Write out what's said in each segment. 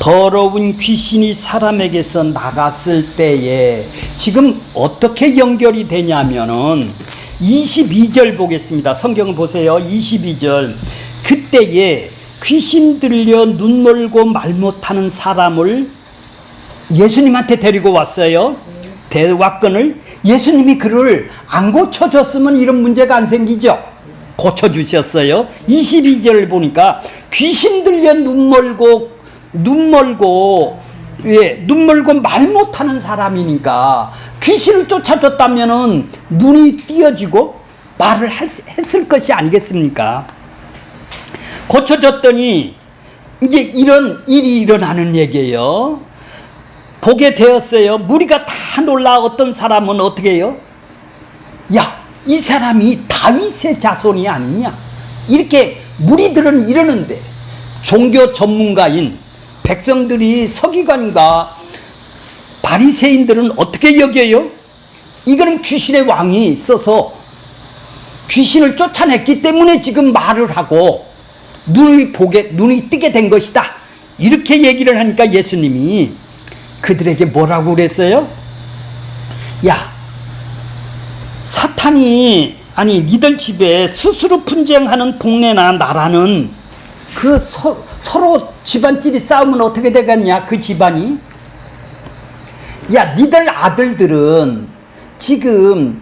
더러운 귀신이 사람에게서 나갔을 때에 지금 어떻게 연결이 되냐면은 22절 보겠습니다. 성경을 보세요. 22절. 그때에 귀신 들려 눈 멀고 말 못하는 사람을 예수님한테 데리고 왔어요. 대왁건을. 예수님이 그를 안 고쳐줬으면 이런 문제가 안 생기죠. 고쳐주셨어요. 22절을 보니까 귀신 들려 눈 멀고 말 못하는 사람이니까 귀신을 쫓아줬다면은 눈이 띄어지고 말을 했을 것이 아니겠습니까? 고쳐줬더니 이제 이런 일이 일어나는 얘기예요. 보게 되었어요. 무리가 다 놀라. 어떤 사람은 어떻게 해요? 야, 이 사람이 다윗의 자손이 아니냐? 이렇게 무리들은 이러는데 종교 전문가인 백성들이, 서기관과 바리새인들은 어떻게 여겨요? 이거는 귀신의 왕이 있어서 귀신을 쫓아냈기 때문에 지금 말을 하고 눈이 뜨게 된 것이다. 이렇게 얘기를 하니까 예수님이 그들에게 뭐라고 그랬어요? 야, 사탄이, 아니 니들 집에 스스로 분쟁하는 동네나 나라는 그 서로 집안끼리 싸우면 어떻게 되겠냐? 그 집안이. 야, 니들 아들들은 지금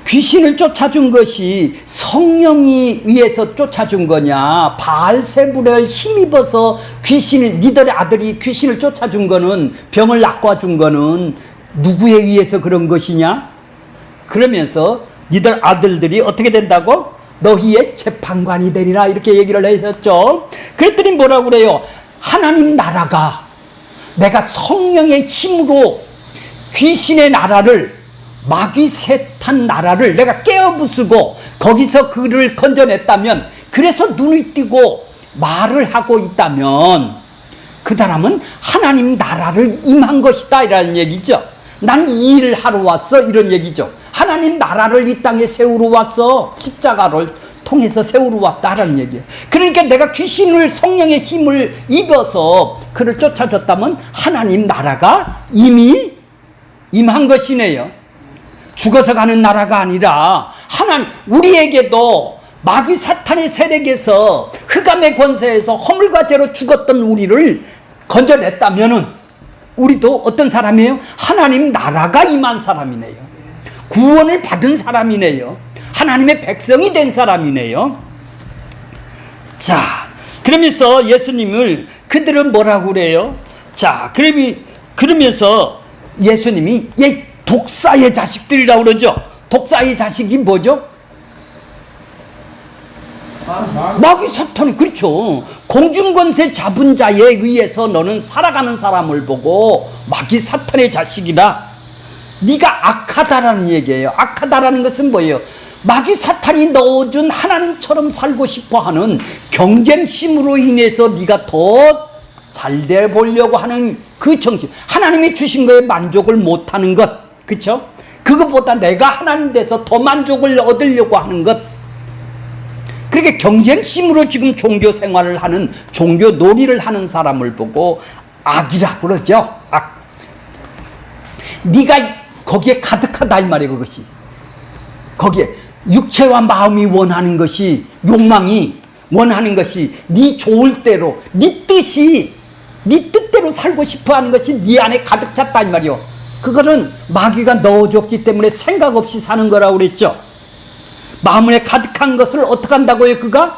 귀신을 쫓아준 것이 성령이 의해서 쫓아준 거냐? 바알세불에 힘입어서 니들의 아들이 귀신을 쫓아준 거는, 병을 낚아준 거는 누구에 의해서 그런 것이냐? 그러면서 니들 아들들이 어떻게 된다고? 너희의 재판관이 되리라. 이렇게 얘기를 하셨죠. 그랬더니 뭐라고 그래요? 하나님 나라가, 내가 성령의 힘으로 귀신의 나라를, 마귀 세탄 나라를 내가 깨어부수고 거기서 그를 건져냈다면, 그래서 눈이 띄고 말을 하고 있다면 그 사람은 하나님 나라를 임한 것이다, 이라는 얘기죠. 난 이 일을 하러 왔어, 이런 얘기죠. 하나님 나라를 이 땅에 세우러 왔어. 십자가를 통해서 세우러 왔다라는 얘기예요. 그러니까 내가 귀신을, 성령의 힘을 입어서 그를 쫓아줬다면 하나님 나라가 이미 임한 것이네요. 죽어서 가는 나라가 아니라 우리에게도 마귀 사탄의 세력에서, 흑암의 권세에서 허물과 죄로 죽었던 우리를 건져냈다면은 우리도 어떤 사람이에요? 하나님 나라가 임한 사람이네요. 구원을 받은 사람이네요. 하나님의 백성이 된 사람이네요. 자, 그러면서 예수님을 그들은 뭐라고 그래요? 자, 그러면서 예수님이 독사의 자식들이라고 그러죠. 독사의 자식이 뭐죠? 마귀 사탄이, 그렇죠. 공중권세 잡은 자에 의해서 너는 살아가는 사람을 보고 마귀 사탄의 자식이다. 네가 악하다라는 얘기예요. 악하다라는 것은 뭐예요? 마귀 사탄이 넣어준 하나님처럼 살고 싶어하는 경쟁심으로 인해서 네가 더 잘 돼 보려고 하는 그 정신, 하나님이 주신 거에 만족을 못하는 것, 그렇죠? 그것보다 내가 하나님 돼서 더 만족을 얻으려고 하는 것, 그렇게 경쟁심으로 지금 종교 생활을 하는, 종교 놀이를 하는 사람을 보고 악이라고 그러죠. 악. 네가 거기에 가득하다 이 말이에요. 그것이 거기에 육체와 마음이 원하는 것이, 욕망이 원하는 것이 네 좋을 대로, 네 뜻대로 살고 싶어하는 것이 네 안에 가득 찼다 이 말이요. 그거는 마귀가 넣어줬기 때문에 생각 없이 사는 거라고 그랬죠. 마음에 가득한 것을 어떻게 한다고요? 그가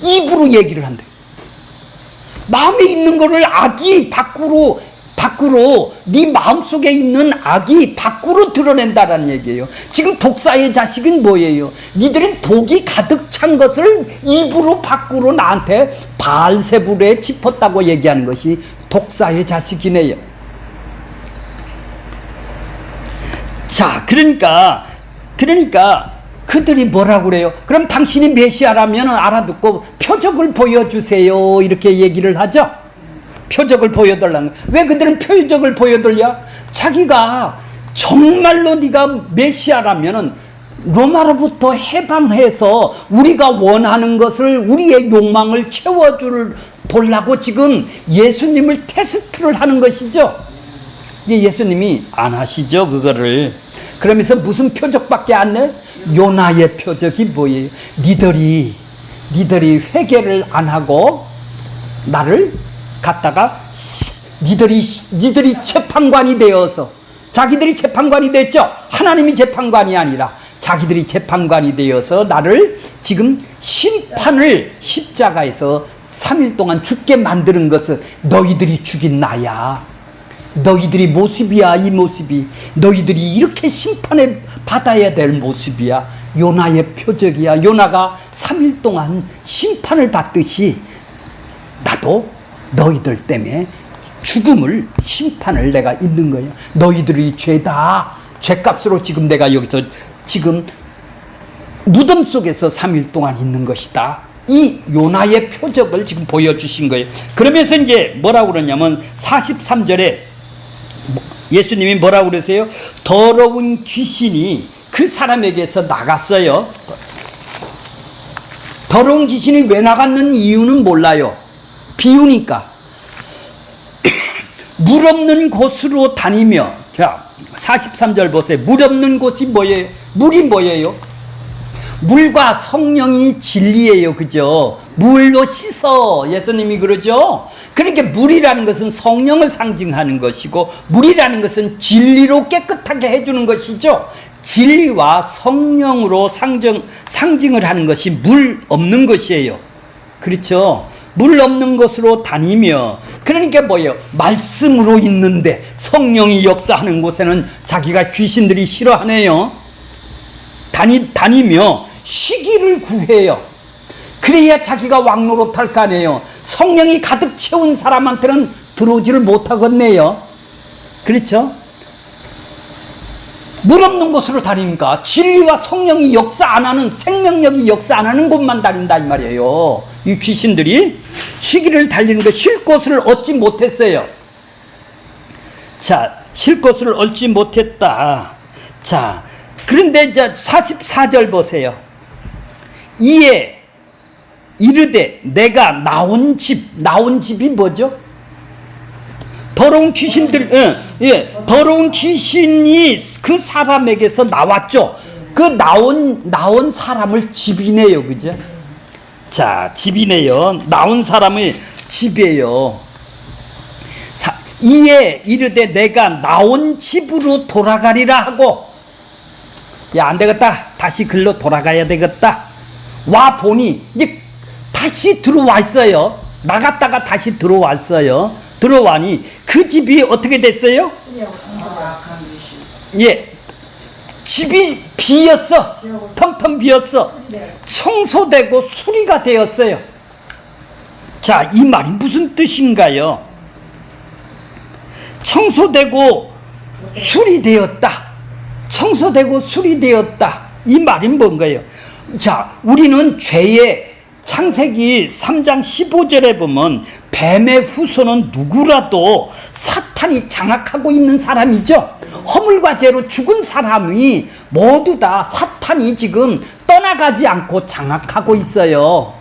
입으로 얘기를 한대요. 마음에 있는 거를 악이 밖으로 네 마음속에 있는 악이 밖으로 드러낸다라는 얘기예요. 지금 독사의 자식은 뭐예요? 니들은 독이 가득 찬 것을 입으로 밖으로 나한테 바알세불에 짚었다고 얘기하는 것이 독사의 자식이네요. 자, 그러니까 그들이 뭐라고 그래요? 그럼 당신이 메시아라면 알아듣고 표적을 보여주세요, 이렇게 얘기를 하죠. 표적을 보여달라는 거예요. 왜 그들은 표적을 보여달냐? 자기가 정말로 네가 메시아라면은 로마로부터 해방해서 우리가 원하는 것을, 우리의 욕망을 채워줄 보려고 지금 예수님을 테스트를 하는 것이죠. 예수님이 안 하시죠, 그거를. 그러면서 무슨 표적밖에 안 내? 요나의 표적이 뭐예요? 니들이 회개를 안 하고 나를 갖다가 니들이 재판관이 되어서, 자기들이 재판관이 됐죠. 하나님이 재판관이 아니라 자기들이 재판관이 되어서 나를 지금 심판을 십자가에서 3일 동안 죽게 만드는 것은 너희들이 죽인 나야. 너희들이 모습이야. 이 모습이 너희들이 이렇게 심판을 받아야 될 모습이야. 요나의 표적이야. 요나가 3일 동안 심판을 받듯이 나도 너희들 때문에 죽음을, 심판을 내가 입는 거야. 너희들이 죄다. 죄값으로 지금 내가 여기서 지금 무덤 속에서 3일 동안 있는 것이다. 이 요나의 표적을 지금 보여주신 거예요. 그러면서 이제 뭐라고 그러냐면 43절에 예수님이 뭐라고 그러세요? 더러운 귀신이 그 사람에게서 나갔어요. 더러운 귀신이 왜 나갔는 이유는 몰라요. 비우니까. 물 없는 곳으로 다니며, 자 43절 보세요. 물 없는 곳이 뭐예요? 물이 뭐예요? 물과 성령이 진리예요. 그죠? 물로 씻어. 예수님이 그러죠? 그러니까 물이라는 것은 성령을 상징하는 것이고, 물이라는 것은 진리로 깨끗하게 해주는 것이죠. 진리와 성령으로 상징을 하는 것이 물 없는 것이에요. 그렇죠? 물 없는 곳으로 다니며, 그러니까 뭐예요? 말씀으로 있는데 성령이 역사하는 곳에는 자기가 귀신들이 싫어하네요. 다니며 쉬기를 구해요. 그래야 자기가 왕노릇할 거 아니에요. 성령이 가득 채운 사람한테는 들어오지를 못하겠네요. 그렇죠? 물 없는 곳으로 다니니까 진리와 성령이 역사 안 하는, 생명력이 역사 안 하는 곳만 다닌다 이 말이에요. 이 귀신들이 쉬기를 달리는 거, 쉴 곳을 얻지 못했어요. 자, 쉴 곳을 얻지 못했다. 자, 그런데 이제 44절 보세요. 이에 이르되 내가 나온 집이 뭐죠? 더러운 귀신들, 더러운 귀신이 그 사람에게서 나왔죠. 그 나온 사람을 집이네요. 그죠? 자, 집이네요. 나온 사람의 집이에요. 이에 이르되 내가 나온 집으로 돌아가리라 하고, 야, 안 되겠다. 다시 글로 돌아가야 되겠다. 와 보니 이제 다시 들어왔어요. 나갔다가 다시 들어왔어요. 들어와니 그 집이 어떻게 됐어요? 예, 집이 비었어. 텅텅 비었어. 청소되고 수리가 되었어요. 자, 이 말이 무슨 뜻인가요? 청소되고 수리되었다. 청소되고 수리되었다. 이 말이 뭔가요? 자, 우리는 죄의, 창세기 3장 15절에 보면 뱀의 후손은 누구라도 사탄이 장악하고 있는 사람이죠. 허물과 죄로 죽은 사람이 모두 다 사탄이 지금 떠나가지 않고 장악하고 있어요.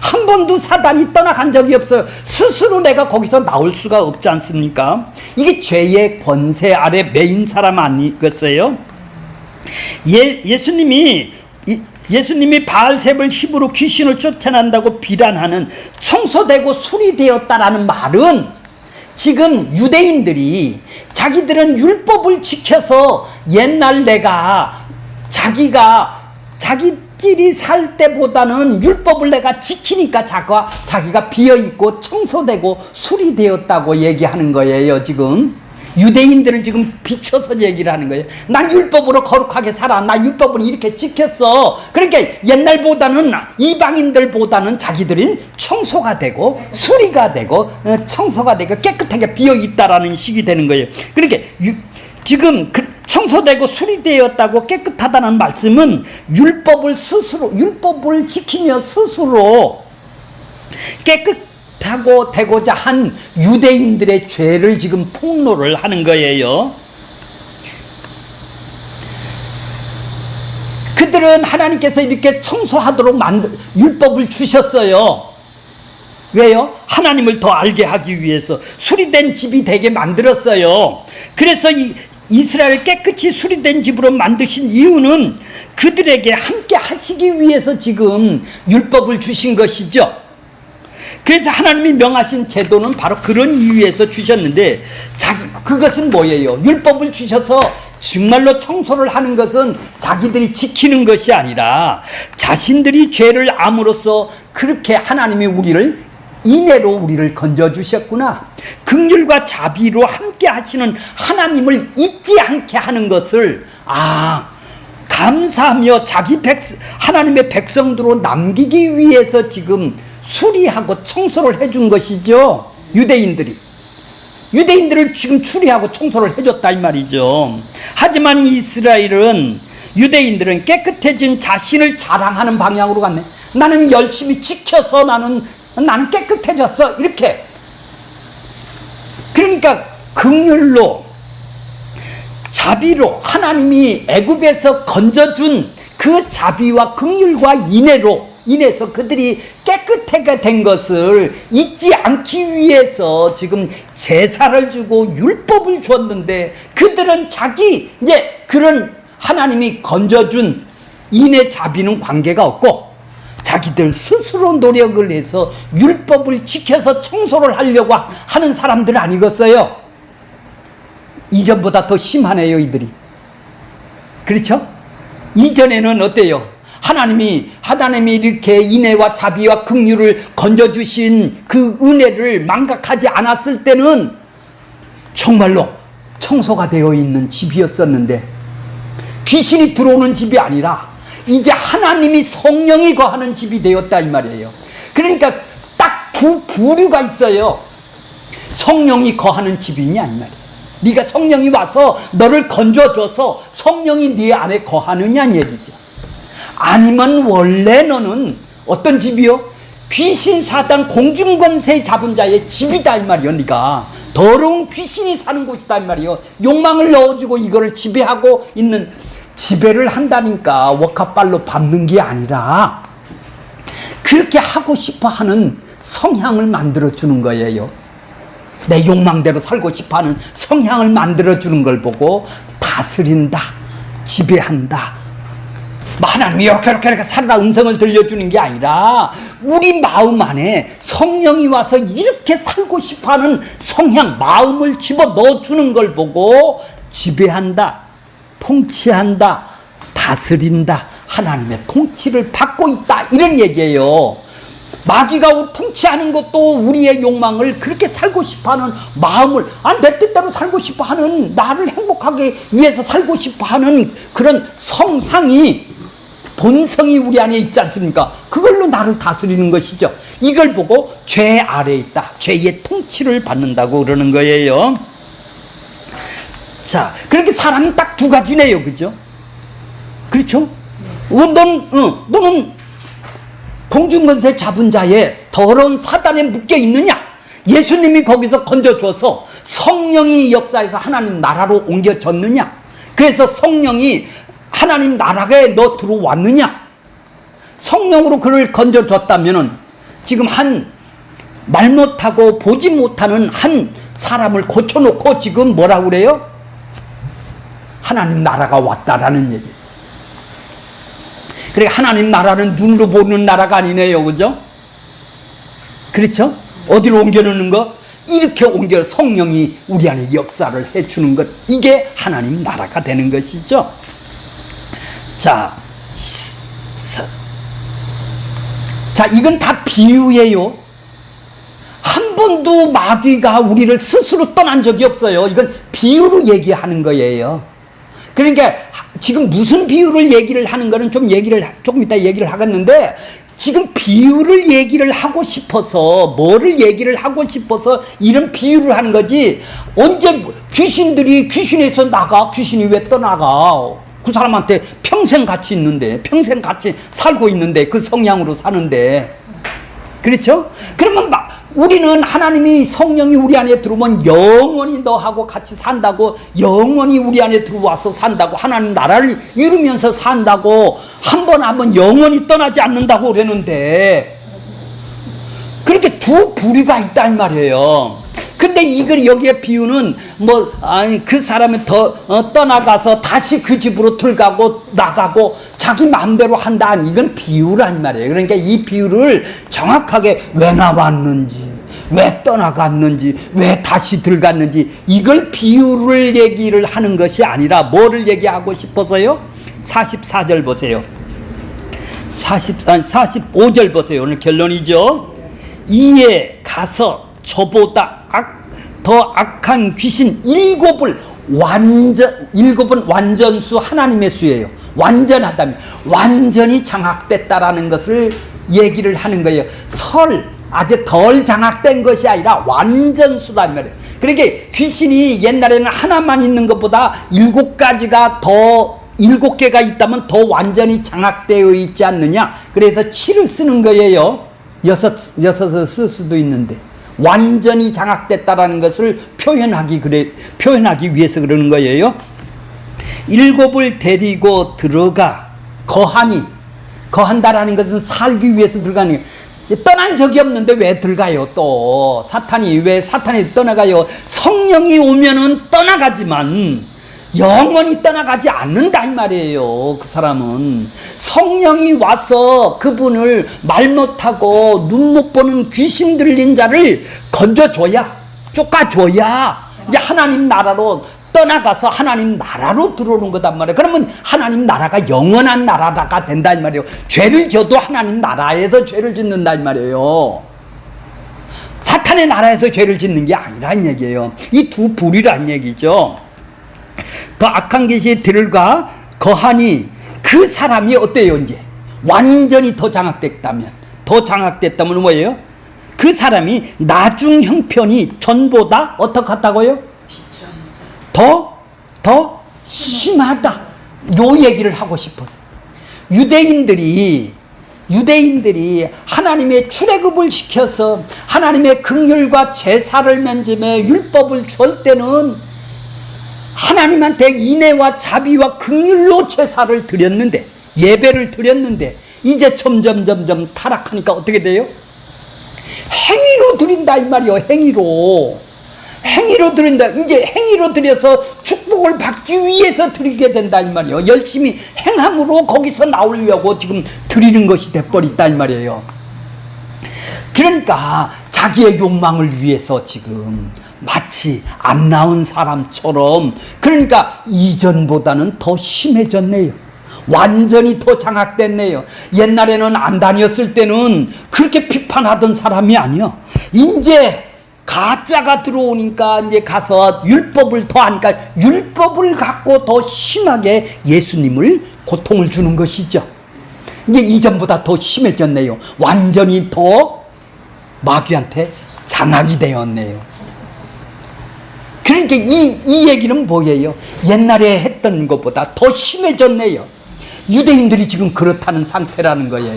한 번도 사단이 떠나간 적이 없어요. 스스로 내가 거기서 나올 수가 없지 않습니까? 이게 죄의 권세 아래 매인 사람 아니겠어요? 예수님이 바알세불 힘으로 귀신을 쫓아낸다고 비난하는 청소되고 수리되었다라는 말은, 지금 유대인들이 자기들은 율법을 지켜서 옛날 자기들이 살 때보다는 율법을 내가 지키니까 자기가 비어있고 청소되고 수리되었다고 얘기하는 거예요. 지금 유대인들을 지금 비춰서 얘기를 하는 거예요. 난 율법으로 거룩하게 살아. 나 율법을 이렇게 지켰어. 그러니까 옛날보다는, 이방인들보다는 자기들은 청소가 되고 수리가 되고 청소가 되고 깨끗하게 비어있다라는 식이 되는 거예요. 그러니까 지금 청소되고 수리되었다고 깨끗하다는 말씀은 율법을 지키며 스스로 깨끗하고 되고자 한 유대인들의 죄를 지금 폭로를 하는 거예요. 그들은 하나님께서 이렇게 청소하도록 율법을 주셨어요. 왜요? 하나님을 더 알게 하기 위해서 수리된 집이 되게 만들었어요. 그래서 이스라엘 깨끗이 수리된 집으로 만드신 이유는 그들에게 함께 하시기 위해서 지금 율법을 주신 것이죠. 그래서 하나님이 명하신 제도는 바로 그런 이유에서 주셨는데, 그것은 뭐예요? 율법을 주셔서 정말로 청소를 하는 것은 자기들이 지키는 것이 아니라 자신들이 죄를 암으로써 그렇게 하나님이 인애로 우리를 건져주셨구나. 긍휼과 자비로 함께 하시는 하나님을 잊지 않게 하는 것을 감사하며 하나님의 백성들로 남기기 위해서 지금 수리하고 청소를 해준 것이죠. 유대인들을 지금 추리하고 청소를 해줬다 이 말이죠. 하지만 유대인들은 깨끗해진 자신을 자랑하는 방향으로 갔네. 나는 열심히 지켜서 나는 깨끗해졌어, 이렇게. 그러니까 긍휼로 자비로 하나님이 애굽에서 건져준 그 자비와 긍휼과 인해서 그들이 깨끗하게 된 것을 잊지 않기 위해서 지금 제사를 주고 율법을 주었는데, 그들은 그런 하나님이 건져준 인해 자비는 관계가 없고 자기들 스스로 노력을 해서 율법을 지켜서 청소를 하려고 하는 사람들 아니겠어요? 이전보다 더 심하네요, 이들이. 그렇죠? 이전에는 어때요? 하나님이 이렇게 인애와 자비와 긍휼을 건져주신 그 은혜를 망각하지 않았을 때는 정말로 청소가 되어 있는 집이었었는데, 귀신이 들어오는 집이 아니라 이제 하나님이 성령이 거하는 집이 되었다 이 말이에요. 그러니까 딱 두 부류가 있어요. 성령이 거하는 집이냐 이 말이에요. 네가 성령이 와서 너를 건져줘서 성령이 네 안에 거하느냐 이 얘기죠. 아니면 원래 너는 어떤 집이요? 귀신 사단 공중권세 잡은 자의 집이다 이 말이요. 네가 더러운 귀신이 사는 곳이다 이 말이요. 욕망을 넣어주고 이거를 지배하고 있는, 지배를 한다니까 워카발로 밟는 게 아니라 그렇게 하고 싶어 하는 성향을 만들어주는 거예요. 내 욕망대로 살고 싶어 하는 성향을 만들어주는 걸 보고 다스린다, 지배한다, 하나님이 이렇게 살아라 음성을 들려주는 게 아니라 우리 마음 안에 성령이 와서 이렇게 살고 싶어 하는 성향, 마음을 집어넣어주는 걸 보고 지배한다, 통치한다, 다스린다, 하나님의 통치를 받고 있다, 이런 얘기예요. 마귀가 통치하는 것도 우리의 욕망을, 그렇게 살고 싶어하는 마음을, 내 뜻대로 살고 싶어하는, 나를 행복하게 위해서 살고 싶어하는 그런 성향이, 본성이 우리 안에 있지 않습니까? 그걸로 나를 다스리는 것이죠. 이걸 보고 죄 아래에 있다, 죄의 통치를 받는다고 그러는 거예요. 자, 그렇게 사람은 딱 두 가지네요, 그죠? 그렇죠? 너는 공중권세 잡은 자의 더러운 사단에 묶여 있느냐? 예수님이 거기서 건져줘서 성령이 역사해서 하나님 나라로 옮겨졌느냐? 그래서 성령이 하나님 나라에 너 들어왔느냐? 성령으로 그를 건져줬다면은 지금 말 못하고 보지 못하는 한 사람을 고쳐놓고 지금 뭐라고 그래요? 하나님 나라가 왔다라는 얘기. 그래, 하나님 나라는 눈으로 보는 나라가 아니네요, 그죠? 그렇죠? 어디로 옮겨놓는 거? 이렇게 옮겨 성령이 우리 안에 역사를 해주는 것, 이게 하나님 나라가 되는 것이죠. 자, 이건 다 비유예요. 한 번도 마귀가 우리를 스스로 떠난 적이 없어요. 이건 비유로 얘기하는 거예요. 그러니까 지금 무슨 비유를 얘기를 하는 거는 조금 이따 얘기를 하겠는데, 지금 비유를 얘기를 하고 싶어서, 뭐를 얘기를 하고 싶어서 이런 비유를 하는 거지. 언제 귀신에서 나가? 귀신이 왜 떠나가? 그 사람한테 평생 같이 있는데, 평생 같이 살고 있는데, 그 성향으로 사는데. 그렇죠? 그러면 우리는 하나님이 성령이 우리 안에 들어오면 영원히 너하고 같이 산다고, 영원히 우리 안에 들어와서 산다고, 하나님 나라를 이루면서 산다고, 한 번 영원히 떠나지 않는다고 그러는데, 그렇게 두 부류가 있단 말이에요. 근데 이걸 여기에 비유는 뭐 아니 그 사람이 떠나가서 다시 그 집으로 들어가고 나가고 자기 마음대로 한다. 이건 비유란 말이에요. 그러니까 이 비유를 정확하게 왜 나왔는지, 왜 떠나갔는지, 왜 다시 들어갔는지 이걸 비유를 얘기를 하는 것이 아니라 뭐를 얘기하고 싶어서요? 44절 보세요. 45절 보세요. 오늘 결론이죠. 이에 가서 저보다 더 악한 귀신 일곱은 완전수 하나님의 수예요. 완전하다면 완전히 장악됐다라는 것을 얘기를 하는 거예요. 아주 덜 장악된 것이 아니라 완전수단 말이에요. 그러니까 귀신이 옛날에는 하나만 있는 것보다 7개가 있다면 더 완전히 장악되어 있지 않느냐. 그래서 7을 쓰는 거예요. 6을 쓸 수도 있는데 완전히 장악됐다라는 것을 표현하기 위해서 그러는 거예요. 7을 데리고 들어가 거한다라는 것은 살기 위해서 들어가는 거예요. 떠난 적이 없는데 왜 들어가요? 또 사탄이 떠나가요? 성령이 오면은 떠나가지만 영원히 떠나가지 않는다 이 말이에요. 그 사람은 성령이 와서 그분을 말 못하고 눈 못 보는 귀신 들린 자를 건져줘야, 쫓아줘야 이제 하나님 나라로 떠나가서 하나님 나라로 들어오는 거단 말이에요. 그러면 하나님 나라가 영원한 나라가 된다 이 말이에요. 죄를 져도 하나님 나라에서 죄를 짓는다 이 말이에요. 사탄의 나라에서 죄를 짓는 게 아니란 얘기예요. 이 두 부류란 얘기죠. 더 악한 것이 들과 거하니 그 사람이 어때요? 이제 완전히 더 장악됐다면 뭐예요? 그 사람이 나중 형편이 전보다 어떻겠다고요? 더 심하다. 요 얘기를 하고 싶어서 유대인들이 하나님의 출애굽을 시켜서 하나님의 긍휼과 제사를 맨짐에 율법을 줄 때는 하나님한테 인애와 자비와 긍휼로 제사를 드렸는데, 예배를 드렸는데 이제 점점 타락하니까 어떻게 돼요? 행위로 드린다 이 말이요. 행위로 드린다. 이제 행위로 드려서 축복을 받기 위해서 드리게 된다 이 말이요. 열심히 행함으로 거기서 나오려고 지금 드리는 것이 돼버렸다 이 말이에요. 그러니까 자기의 욕망을 위해서 지금 마치 안 나온 사람처럼, 그러니까 이전보다는 더 심해졌네요. 완전히 더 장악됐네요. 옛날에는 안 다녔을 때는 그렇게 비판하던 사람이 아니야. 이제 가짜가 들어오니까 이제 가서 율법을 갖고 더 심하게 예수님을 고통을 주는 것이죠. 이제 이전보다 더 심해졌네요. 완전히 더 마귀한테 장악이 되었네요. 그러니까 이 얘기는 뭐예요? 옛날에 했던 것보다 더 심해졌네요. 유대인들이 지금 그렇다는 상태라는 거예요.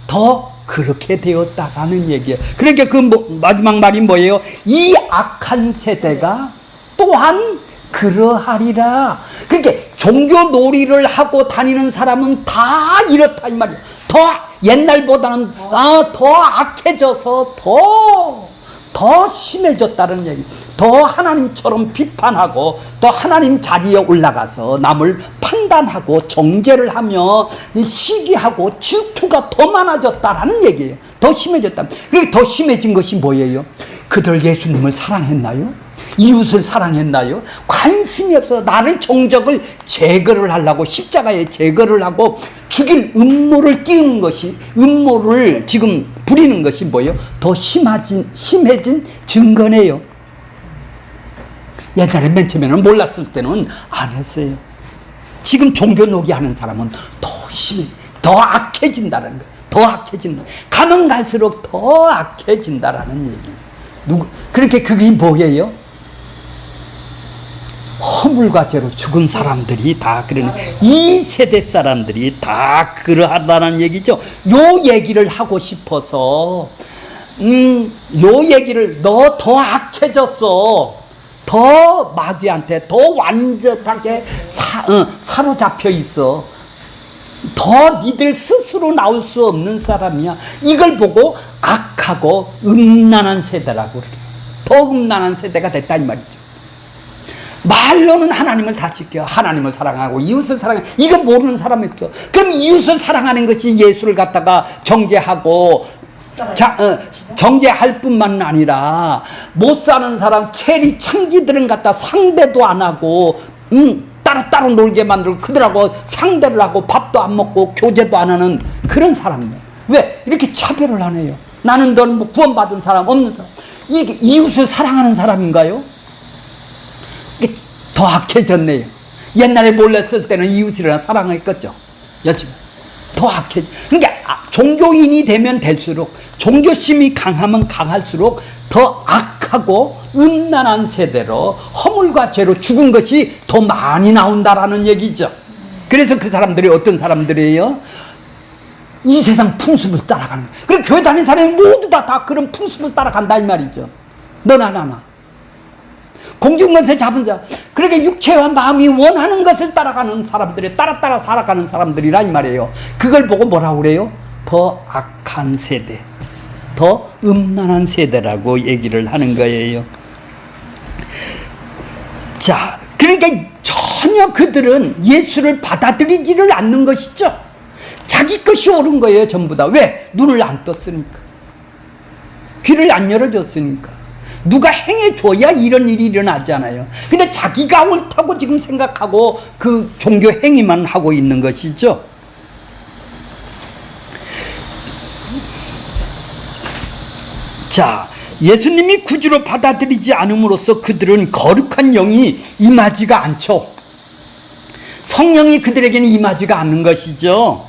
더 그렇게 되었다라는 얘기예요. 그러니까 마지막 말이 뭐예요? 이 악한 세대가 또한 그러하리라. 그러니까 종교 놀이를 하고 다니는 사람은 다 이렇다 이 말이에요. 더 옛날보다는 더 악해져서 더 심해졌다는 얘기. 더 하나님처럼 비판하고 더 하나님 자리에 올라가서 남을 판단하고 정죄를 하며 시기하고 질투가 더 많아졌다라는 얘기예요. 더 심해졌다. 그리고 더 심해진 것이 뭐예요? 그들 예수님을 사랑했나요? 이웃을 사랑했나요? 관심이 없어. 나를 정적을 제거를 하려고 십자가에 제거를 하고 죽일 음모를 띄우는 것이, 음모를 지금 부리는 것이 뭐예요? 더 심해진 증거네요. 옛날에 맨 처음에는 몰랐을 때는 안 했어요. 지금 종교놀이 하는 사람은 더 악해진다는 거예요. 더 악해진다. 가면 갈수록 더 악해진다라는 얘기. 그렇게 그게 뭐예요? 허물과 죄로 죽은 사람들이 다 그러네. 이 세대 사람들이 다 그러하다는 얘기죠. 요 얘기를 하고 싶어서 요 얘기를 너 더 악해졌어. 더 마귀한테 더 완전하게 사로잡혀 있어. 더 니들 스스로 나올 수 없는 사람이야. 이걸 보고 악하고 음란한 세대라고 그래요. 더 음란한 세대가 됐다 이 말이죠. 말로는 하나님을 다 지켜. 하나님을 사랑하고 이웃을 사랑해. 이거 모르는 사람이 없어. 그럼 이웃을 사랑하는 것이 예수를 갖다가 정죄하고 정죄할 뿐만 아니라 못 사는 사람 체리 창기들은 갖다 상대도 안 하고 따로따로 놀게 만들고 그들하고 상대를 하고 밥도 안 먹고 교제도 안 하는 그런 사람들. 왜 이렇게 차별을 하네요? 나는 너는 뭐 구원받은 사람 없는 사람. 이게 이웃을 사랑하는 사람인가요? 이게 더 악해졌네요. 옛날에 몰랐을 때는 이웃이라는 사랑했겠죠. 요즘 더 악해. 그러니까 종교인이 되면 될수록 종교심이 강하면 강할수록 더 악하고 음란한 세대로 허물과 죄로 죽은 것이 더 많이 나온다라는 얘기죠. 그래서 그 사람들이 어떤 사람들이에요? 이 세상 풍습을 따라가는 거예요. 그럼 교회 다니는 사람이 모두 다 그런 풍습을 따라간다 이 말이죠. 너나 나나. 공중권세 잡은 자. 그렇게 육체와 마음이 원하는 것을 따라가는 사람들이 따라 살아가는 사람들이라 이 말이에요. 그걸 보고 뭐라고 그래요? 더 악한 세대, 더 음란한 세대라고 얘기를 하는 거예요. 자, 그러니까 전혀 그들은 예수를 받아들이지를 않는 것이죠. 자기 것이 옳은 거예요, 전부 다. 왜? 눈을 안 떴으니까. 귀를 안 열어줬으니까. 누가 행해줘야 이런 일이 일어나잖아요. 근데 자기가 옳다고 지금 생각하고 그 종교 행위만 하고 있는 것이죠. 자, 예수님이 구주로 받아들이지 않음으로써 그들은 거룩한 영이 임하지가 않죠. 성령이 그들에게는 임하지가 않는 것이죠.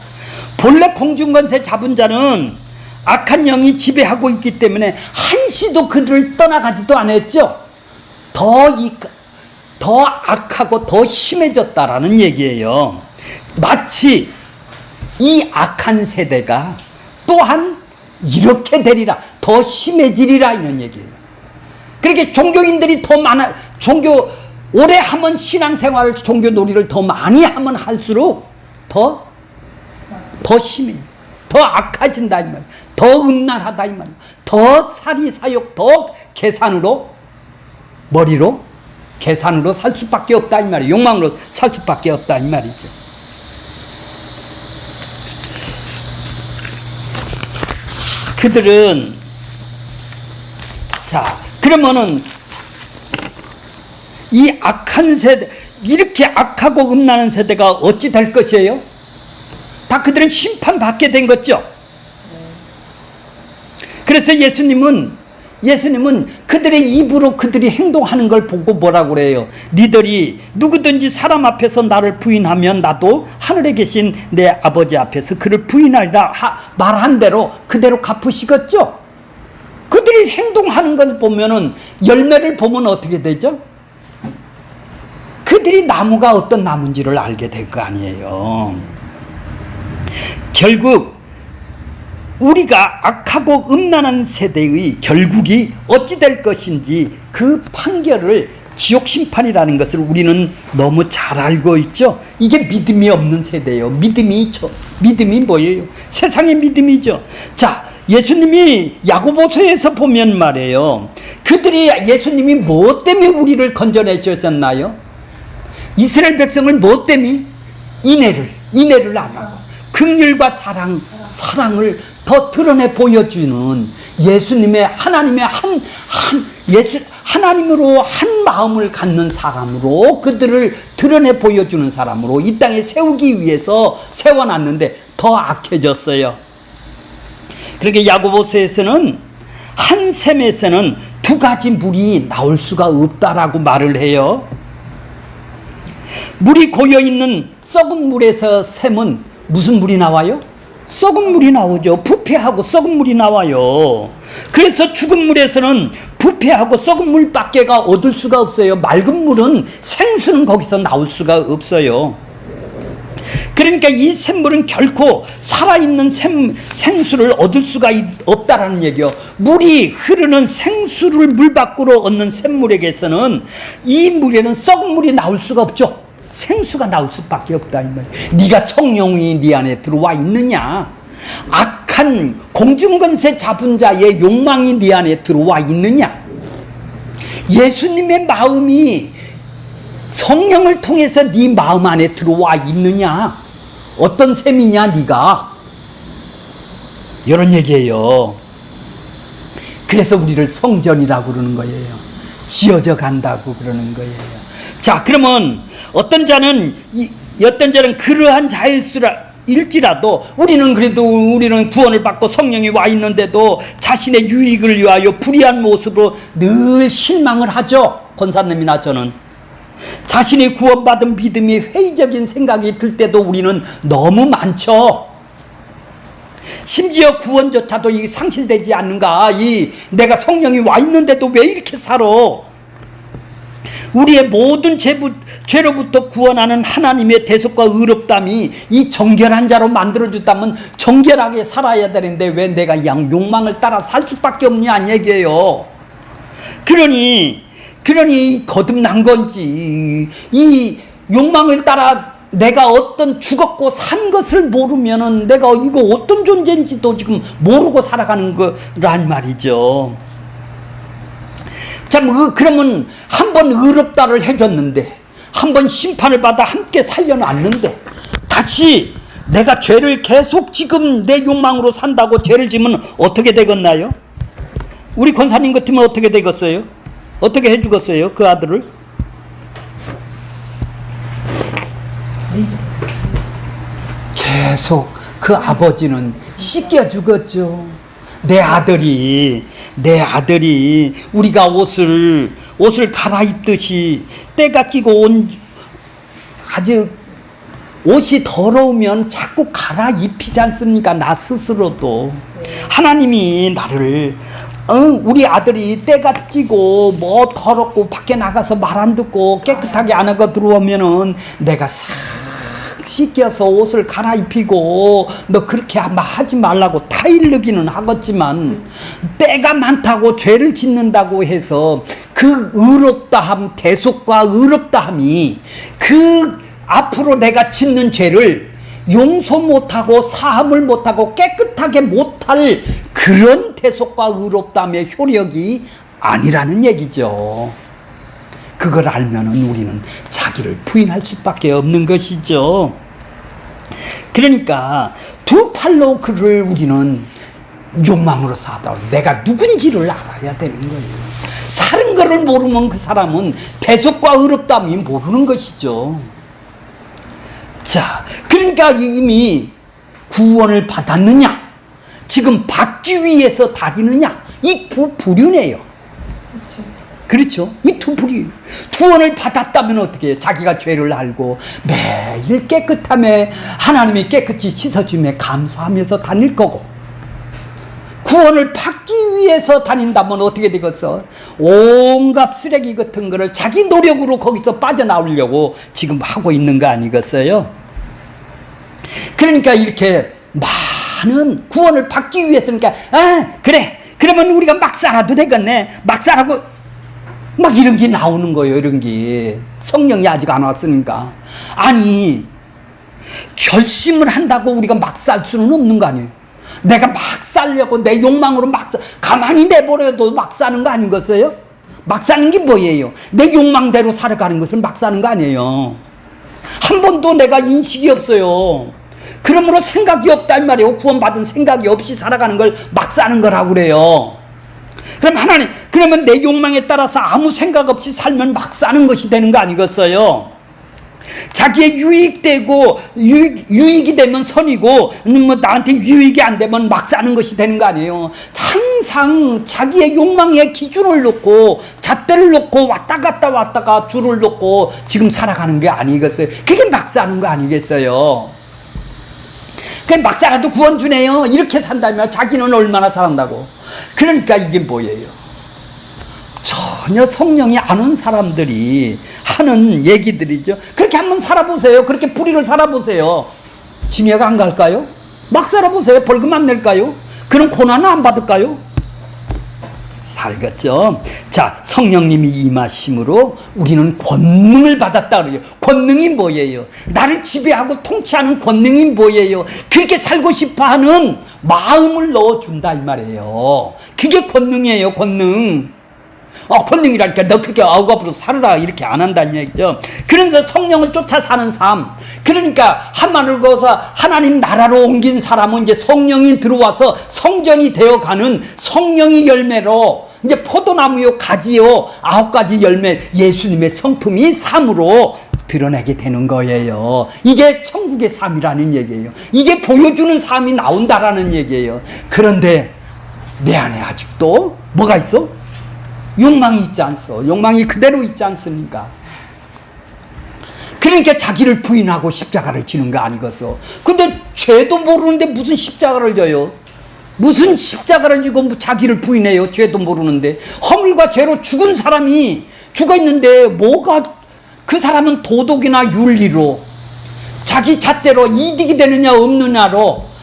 본래 공중권세 잡은 자는 악한 영이 지배하고 있기 때문에 한시도 그들을 떠나가지도 않았죠. 더 악하고 더 심해졌다라는 얘기예요. 마치 이 악한 세대가 또한 이렇게 되리라, 더 심해지리라 이런 얘기예요. 그렇게 종교인들이 더 많아, 오래 하면 신앙생활을, 종교 놀이를 더 많이 하면 할수록 더 심해, 더 악해진다 이 말이에요. 더 음란하다 이 말이에요. 더 사리사욕, 더 머리로 계산으로 살 수밖에 없다 이 말이에요. 욕망으로 살 수밖에 없다 이 말이죠. 그들은, 자, 그러면은 이 악한 세대, 이렇게 악하고 음란한 세대가 어찌 될 것이에요? 다 그들은 심판받게 된 거죠. 그래서 예수님은 그들의 입으로 그들이 행동하는 걸 보고 뭐라고 그래요? 니들이 누구든지 사람 앞에서 나를 부인하면 나도 하늘에 계신 내 아버지 앞에서 그를 부인하리라 말한 대로 그대로 갚으시겠죠? 그들이 행동하는 걸 보면은, 열매를 보면 어떻게 되죠? 그들이 나무가 어떤 나무인지를 알게 될 거 아니에요. 결국 우리가 악하고 음란한 세대의 결국이 어찌 될 것인지 그 판결을 지옥 심판이라는 것을 우리는 너무 잘 알고 있죠. 이게 믿음이 없는 세대예요. 믿음이 뭐예요? 세상의 믿음이죠. 자, 예수님이 야고보서에서 보면 말이에요. 그들이 예수님이 뭐 때문에 우리를 건져내 주셨나요? 이스라엘 백성을 뭐 때문에? 인애를 안 하고 긍휼과 사랑을 더 드러내 보여주는 예수님의 하나님으로 한 마음을 갖는 사람으로, 그들을 드러내 보여주는 사람으로 이 땅에 세우기 위해서 세워놨는데 더 악해졌어요. 그러니까 야고보서에서는 한 샘에서는 두 가지 물이 나올 수가 없다라고 말을 해요. 물이 고여있는 썩은 물에서 샘은 무슨 물이 나와요? 썩은 물이 나오죠. 부패하고 썩은 물이 나와요. 그래서 죽은 물에서는 부패하고 썩은 물밖에가 얻을 수가 없어요. 맑은 물은, 생수는 거기서 나올 수가 없어요. 그러니까 이 샘물은 결코 살아있는 생수를 얻을 수가 없다라는 얘기요. 물이 흐르는 생수를 물 밖으로 얻는 샘물에게서는 이 물에는 썩은 물이 나올 수가 없죠. 생수가 나올 수밖에 없다 이 말이야. 네가 성령이 네 안에 들어와 있느냐? 악한 공중권세 잡은 자의 욕망이 네 안에 들어와 있느냐? 예수님의 마음이 성령을 통해서 네 마음 안에 들어와 있느냐? 어떤 셈이냐 네가? 이런 얘기예요. 그래서 우리를 성전이라고 그러는 거예요. 지어져 간다고 그러는 거예요. 자, 그러면 어떤 자는 그러한 자일지라도 우리는 구원을 받고 성령이 와 있는데도 자신의 유익을 위하여 불의한 모습으로 늘 실망을 하죠. 권사님이나 저는. 자신이 구원받은 믿음이 회의적인 생각이 들 때도 우리는 너무 많죠. 심지어 구원조차도 이 상실되지 않는가? 내가 성령이 와 있는데도 왜 이렇게 살아? 우리의 모든 죄로부터 구원하는 하나님의 대속과 의롭담이 이 정결한 자로 만들어줬다면 정결하게 살아야 되는데 왜 내가 욕망을 따라 살 수밖에 없냐 얘기예요. 그러니 거듭난 건지 이 욕망을 따라 내가 어떤 죽었고 산 것을 모르면은 내가 이거 어떤 존재인지도 지금 모르고 살아가는 거란 말이죠. 자, 그러면 한 번 의롭다를 해줬는데, 한 번 심판을 받아 함께 살려놨는데, 다시 내가 죄를 계속 지금 내 욕망으로 산다고 죄를 지면 어떻게 되겠나요? 우리 권사님 같으면 어떻게 되겠어요? 어떻게 해주겠어요? 그 아들을? 계속 그 아버지는 씻겨 주겠죠. 내 아들이 우리가 옷을 갈아입듯이 때가 끼고 아주 옷이 더러우면 자꾸 갈아입히지 않습니까? 나 스스로도. 하나님이 나를 우리 아들이 때가 찌고 뭐 더럽고 밖에 나가서 말 안 듣고 깨끗하게 안 하고 들어오면은 내가 싹 씻겨서 옷을 갈아입히고 너 그렇게 하지 말라고 타일르기는 하겠지만 때가 많다고 죄를 짓는다고 해서 그 의롭다함, 대속과 의롭다함이 그 앞으로 내가 짓는 죄를 용서 못하고 사함을 못하고 깨끗하게 못할 그런 대속과 의롭다함의 효력이 아니라는 얘기죠. 그걸 알면은 우리는 자기를 부인할 수밖에 없는 것이죠. 그러니까 두 팔로 그를 우리는 욕망으로 사다 내가 누군지를 알아야 되는 거예요. 사는 거를 모르면 그 사람은 대속과 의롭다함이 모르는 것이죠. 자, 그러니까 이미 구원을 받았느냐, 지금 받기 위해서 다니느냐, 이 두 부류네요. 그렇죠? 이 두 부류. 구원을 받았다면 어떻게 해요? 자기가 죄를 알고 매일 깨끗함에 하나님이 깨끗이 씻어주며 감사하면서 다닐 거고, 구원을 받기 위해서 다닌다면 어떻게 되겠어? 온갖 쓰레기 같은 거를 자기 노력으로 거기서 빠져나오려고 지금 하고 있는 거 아니겠어요? 그러니까 이렇게 많은 구원을 받기 위해서니까 그래 그러면 우리가 막 살아도 되겠네, 막 살아고 막 이런 게 나오는 거예요. 이런 게 성령이 아직 안 왔으니까. 아니, 결심을 한다고 우리가 막 살 수는 없는 거 아니에요. 내가 막 살려고 내 욕망으로 가만히 내버려도 막 사는 거 아니겠어요? 막 사는 게 뭐예요? 내 욕망대로 살아가는 것을 막 사는 거 아니에요. 한 번도 내가 인식이 없어요. 그러므로 생각이 없단 말이에요. 구원받은 생각이 없이 살아가는 걸 막 사는 거라고 그래요. 그럼 하나님, 그러면 내 욕망에 따라서 아무 생각 없이 살면 막 사는 것이 되는 거 아니겠어요? 자기의 유익되고 유익이 되면 선이고 뭐 나한테 유익이 안 되면 막 사는 것이 되는 거 아니에요. 항상 자기의 욕망에 기준을 놓고 잣대를 놓고 왔다 갔다가 줄을 놓고 지금 살아가는 게 아니겠어요? 그게 막 사는 거 아니겠어요? 그냥 막 살아도 구원 주네요. 이렇게 산다면 자기는 얼마나 잘한다고. 그러니까 이게 뭐예요? 전혀 성령이 안 온 사람들이 하는 얘기들이죠. 그렇게 한번 살아보세요. 그렇게 불의를 살아보세요. 지옥 안 갈까요? 막 살아보세요. 벌금 안 낼까요? 그런 고난은 안 받을까요? 알겠죠? 자, 성령님이 임하심으로 우리는 권능을 받았다 그래요. 권능이 뭐예요? 나를 지배하고 통치하는 권능이 뭐예요? 그렇게 살고 싶어하는 마음을 넣어준다 이 말이에요. 그게 권능이에요. 권능. 권능이라니까 너 그렇게 아우가부로 살아라 이렇게 안 한다는 얘기죠. 그래서 성령을 쫓아 사는 삶. 그러니까 한마디로 거서 하나님 나라로 옮긴 사람은 이제 성령이 들어와서 성전이 되어가는 성령의 열매로 이제 포도나무요 가지요 9가지 열매 예수님의 성품이 삶으로 드러내게 되는 거예요. 이게 천국의 삶이라는 얘기예요. 이게 보여주는 삶이 나온다라는 얘기예요. 그런데 내 안에 아직도 뭐가 있어? 욕망이 있지 않소. 욕망이 그대로 있지 않습니까? 그러니까 자기를 부인하고 십자가를 지는 거 아니겠어. 근데 죄도 모르는데 무슨 십자가를 져요? 무슨 십자가를 지고 자기를 부인해요? 죄도 모르는데. 허물과 죄로 죽은 사람이 죽어있는데 뭐가 그 사람은 도덕이나 윤리로 자기 잣대로 이득이 되느냐 없느냐로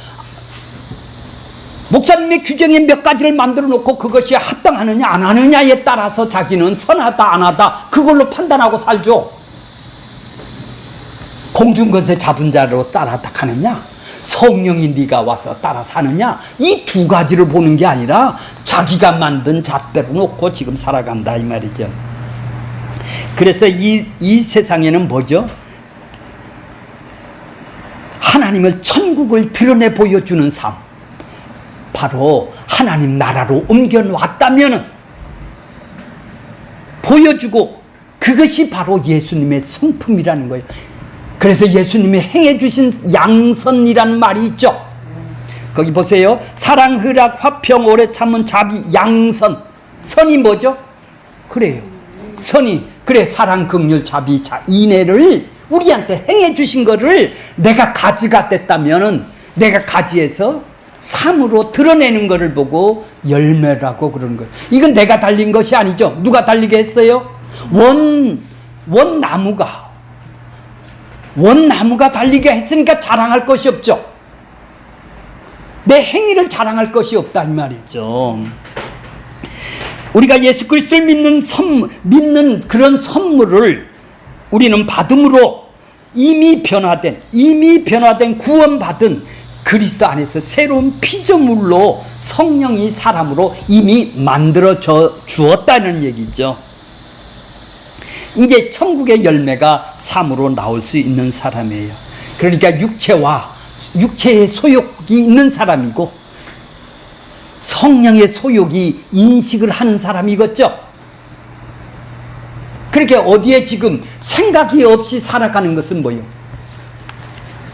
목사님의 규정에 몇 가지를 만들어 놓고 그것이 합당하느냐 안 하느냐에 따라서 자기는 선하다 안 하다 그걸로 판단하고 살죠. 공중것에 잡은 자로 따라가느냐 성령이 네가 와서 따라 사느냐 이 두 가지를 보는 게 아니라 자기가 만든 잣대로 놓고 지금 살아간다 이 말이죠. 그래서 이 세상에는 뭐죠? 하나님을 천국을 드러내 보여주는 삶, 바로 하나님 나라로 옮겨놨다면 보여주고 그것이 바로 예수님의 성품이라는 거예요. 그래서 예수님이 행해주신 양선이라는 말이 있죠. 거기 보세요. 사랑, 허락, 화평, 오래 참은, 자비, 양선. 선이 뭐죠? 그래요. 선이 그래 사랑, 긍휼, 자비, 인애를 우리한테 행해주신 거를 내가 가지가 됐다면은 내가 가지에서 삶으로 드러내는 것을 보고 열매라고 그러는 거예요. 이건 내가 달린 것이 아니죠. 누가 달리게 했어요? 원나무가 달리게 했으니까 자랑할 것이 없죠. 내 행위를 자랑할 것이 없다 이 말이죠. 우리가 예수 그리스도를 믿는 그런 선물을 우리는 받음으로 이미 변화된 구원받은 그리스도 안에서 새로운 피조물로 성령이 사람으로 이미 만들어 주었다는 얘기죠. 이제 천국의 열매가 삶으로 나올 수 있는 사람이에요. 그러니까 육체의 소욕이 있는 사람이고 성령의 소욕이 인식을 하는 사람이겠죠. 그렇게 어디에 지금 생각이 없이 살아가는 것은 뭐예요?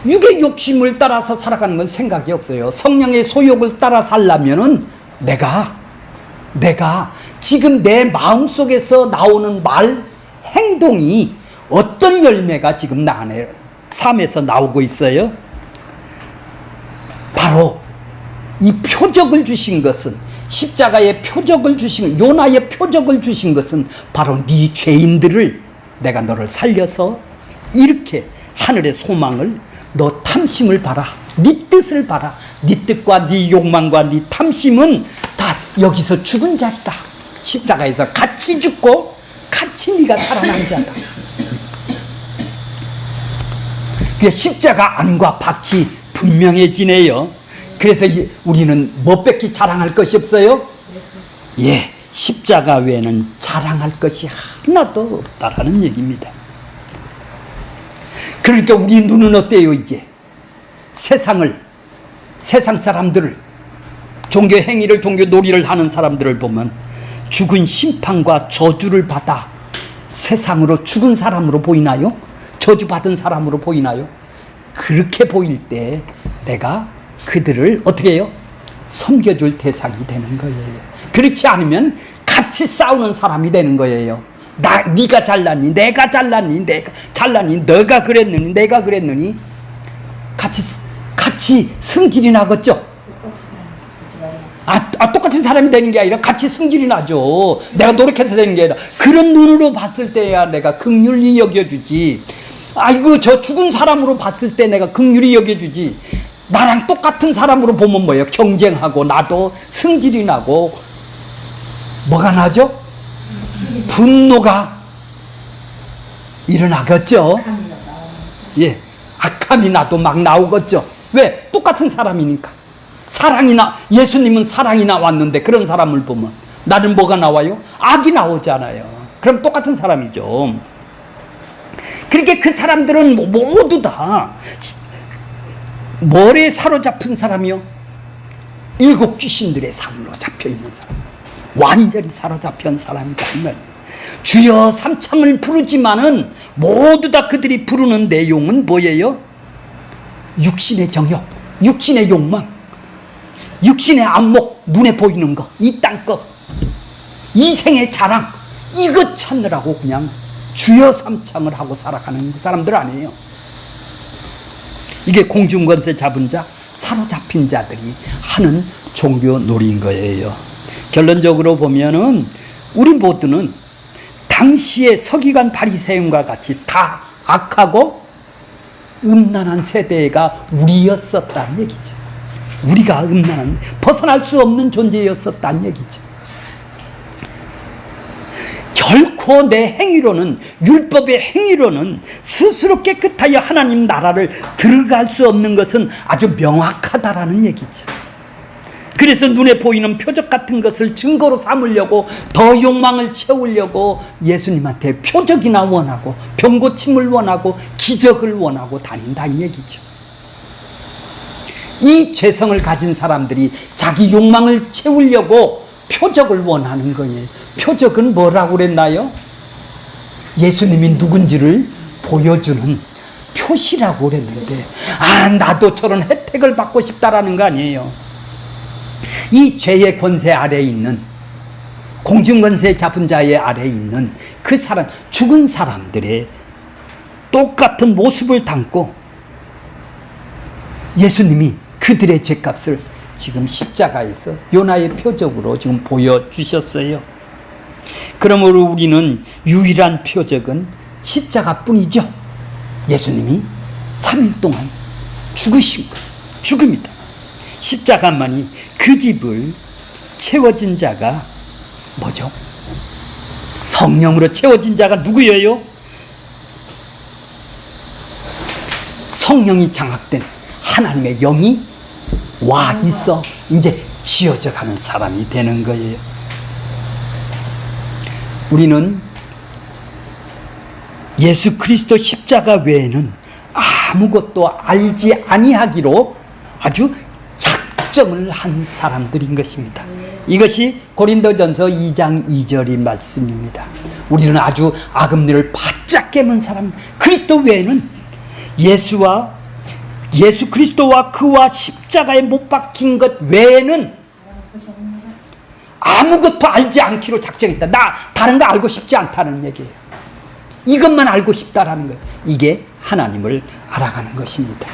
육의 욕심을 따라서 살아가는 건 생각이 없어요. 성령의 소욕을 따라 살려면은 내가 지금 내 마음속에서 나오는 말, 행동이 어떤 열매가 지금 나 안에 삶에서 나오고 있어요? 바로 이 표적을 주신 것은 십자가의 표적을 주신 요나의 표적을 주신 것은 바로 네 죄인들을 내가 너를 살려서 이렇게 하늘의 소망을 너 탐심을 봐라. 네 뜻을 봐라. 네 뜻과 네 욕망과 네 탐심은 다 여기서 죽은 자다. 십자가에서 같이 죽고 같이 네가 살아난 자다. 그게 십자가 안과 밖이 분명해지네요. 그래서 우리는 뭐 뺏기 자랑할 것이 없어요? 예, 십자가 외에는 자랑할 것이 하나도 없다라는 얘기입니다. 그러니까 우리 눈은 어때요 이제? 세상 사람들을 종교 행위를 종교 놀이를 하는 사람들을 보면 죽은 심판과 저주를 받아 세상으로 죽은 사람으로 보이나요? 저주받은 사람으로 보이나요? 그렇게 보일 때 내가 그들을 어떻게 해요? 섬겨줄 대상이 되는 거예요. 그렇지 않으면 같이 싸우는 사람이 되는 거예요. 네가 잘났니? 내가 잘났니? 내가 잘났니? 너가 그랬느니? 내가 그랬느니? 같이 승질이 나겠죠? 똑같은 사람이 되는 게 아니라 같이 승질이 나죠. 내가 노력해서 되는 게 아니라 그런 눈으로 봤을 때야 내가 긍휼히 여겨주지. 아이고 저 죽은 사람으로 봤을 때 내가 긍휼히 여겨주지. 나랑 똑같은 사람으로 보면 뭐예요? 경쟁하고 나도 승질이 나고 뭐가 나죠? 분노가 일어나겠죠. 예, 악함이 나도 막 나오겠죠. 왜? 똑같은 사람이니까. 예수님은 사랑이 나왔는데 그런 사람을 보면 나는 뭐가 나와요? 악이 나오잖아요. 그럼 똑같은 사람이죠. 그렇게 그 사람들은 모두 다 뭐에 사로잡힌 사람이요? 7 귀신들의 삶으로 잡혀있는 사람. 완전히 사로잡힌 사람이다 이 말이에요. 주여 삼창을 부르지만은 모두 다 그들이 부르는 내용은 뭐예요? 육신의 정욕, 육신의 욕망, 육신의 안목, 눈에 보이는 거, 이 땅 거, 이생의 자랑, 이것 찾느라고 그냥 주여 삼창을 하고 살아가는 사람들 아니에요. 이게 공중권세 잡은 자, 사로잡힌 자들이 하는 종교 놀이인 거예요. 결론적으로 보면은 우리 모두는 당시의 서기관 바리새인과 같이 다 악하고 음란한 세대가 우리였었다는 얘기죠. 우리가 음란한, 벗어날 수 없는 존재였었다는 얘기죠. 결코 내 행위로는, 율법의 행위로는 스스로 깨끗하여 하나님 나라를 들어갈 수 없는 것은 아주 명확하다라는 얘기죠. 그래서 눈에 보이는 표적 같은 것을 증거로 삼으려고, 더 욕망을 채우려고 예수님한테 표적이나 원하고 병 고침을 원하고 기적을 원하고 다닌다는 얘기죠. 이 죄성을 가진 사람들이 자기 욕망을 채우려고 표적을 원하는 거예요. 표적은 뭐라고 그랬나요? 예수님이 누군지를 보여주는 표시라고 그랬는데, 나도 저런 혜택을 받고 싶다라는 거 아니에요. 이 죄의 권세 아래에 있는, 공중권세 잡은 자의 아래에 있는 그 사람, 죽은 사람들의 똑같은 모습을 담고 예수님이 그들의 죄값을 지금 십자가에서 요나의 표적으로 지금 보여주셨어요. 그러므로 우리는 유일한 표적은 십자가뿐이죠. 예수님이 3일 동안 죽으신 것, 죽음이다. 십자가만이 그 집을 채워진 자가 뭐죠? 성령으로 채워진 자가 누구예요? 성령이 장악된 하나님의 영이 와 있어 이제 지어져 가는 사람이 되는 거예요. 우리는 예수 그리스도 십자가 외에는 아무것도 알지 아니하기로 아주 작정을 한 사람들인 것입니다. 이것이 고린도전서 2장 2절의 말씀입니다. 우리는 아주 악음리를 바짝 깨문 사람, 그리스도 외에는 예수 그리스도와 그와 십자가에 못 박힌 것 외에는 아무것도 알지 않기로 작정했다. 나 다른 거 알고 싶지 않다는 얘기예요. 이것만 알고 싶다라는 거예요. 이게 하나님을 알아가는 것입니다.